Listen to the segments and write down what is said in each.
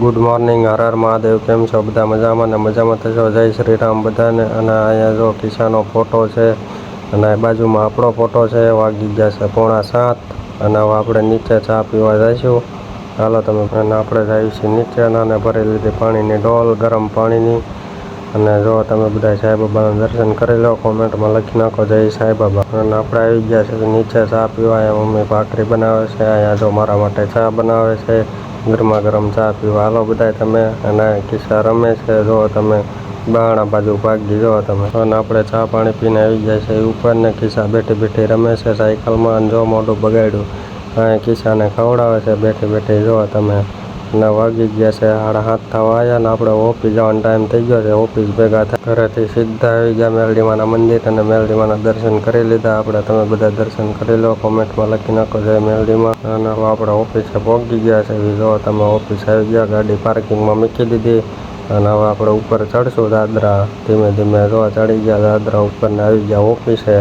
Good morning, Har Har Mahadev. કેમ છો બધા? મજામાં ને મજામાં થશો. જય શ્રી રામ બધાને. અને અહીંયા જો કિસાનો ફોટો છે અને બાજુમાં આપણો ફોટો છે. વાગી ગયા છે 6:45 અને હવે આપણે નીચે ચા પીવા જઈશું. હાલો તમે. અને આપણે જઈએ છીએ નીચે અને ભરી લીધી પાણીની ડોલ, ગરમ પાણીની. અને જો તમે બધા સાંઈબાબાના દર્શન કરી લો, કોમેન્ટમાં લખી નાખો જય સાંઈબાબા. અને આપણે આવી ગયા છે નીચે ચા પીવા. અહીંયા મમ્મી ભાખરી બનાવે છે, અહીંયા જો મારા માટે ચા બનાવે છે, ગરમા ગરમ ચા પીવા. હાલો બધા તમે. અને કિસ્સા રમે છે, જો તમે બારણા બાજુ ભાગી જો તમે. અને આપણે ચા પાણી પીને આવી જાય છે ઉપર ને કિસ્સા બેઠી બેઠી રમે છે સાયકલમાં. અને જો મોઢું બગાડ્યું અહીંયા કિસ્સાને ખવડાવે છે બેઠી બેઠી જો તમે. અને વાગી ગયા છે 7:30 થવા આવ્યા ને આપણે ઓફિસ જવાનો ટાઈમ થઈ ગયો છે. ઓફિસ ભેગા થાય ઘરેથી સીધા આવી ગયા મેલડીમાના મંદિર અને મેલડીમાના દર્શન કરી લીધા આપણે. તમે બધા દર્શન કરી લો, કોમેન્ટમાં લખી નાખો જય મેલડીમાં. અને હવે આપણે ઓફિસે પહોંચી ગયા છે. જો તમે ઓફિસ આવી ગયા, ગાડી પાર્કિંગમાં મૂકી દીધી અને હવે આપણે ઉપર ચડશું દાદરા. ધીમે ધીમે જો ચડી ગયા દાદરા ઉપર ને આવી ગયા ઓફિસે.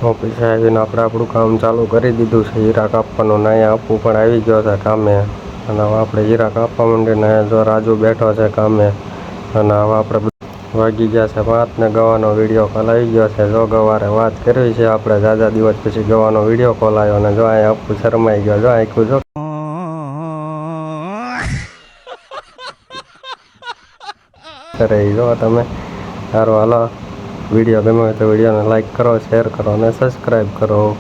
ઓફિસે આવીને આપણે આપણું કામ ચાલુ કરી દીધું છે. હીરા કાપવાનું ને અહીંયા આપવું પણ આવી ગયો છે કામે. અને હવે આપણે હીરા કાપવા માંડીને જો રાજુ બેઠો છે કામે. અને હવે આપણે વાગી ગયા છે 5 ને ગવાનો વિડીયો કોલ આવી ગયો છે. જો ગવારે વાત કરવી છે આપણે, જાજા દિવસ પછી ગવાનો વિડીયો કોલ આવ્યો અને જો અહીંયા આપવું શરમાઈ ગયો. જો આખું જો કરે જો તમે. સારું હાલો, વિડીયો ગમે તો વિડીયોને લાઈક કરો, શેર કરો અને સબસ્ક્રાઈબ કરો.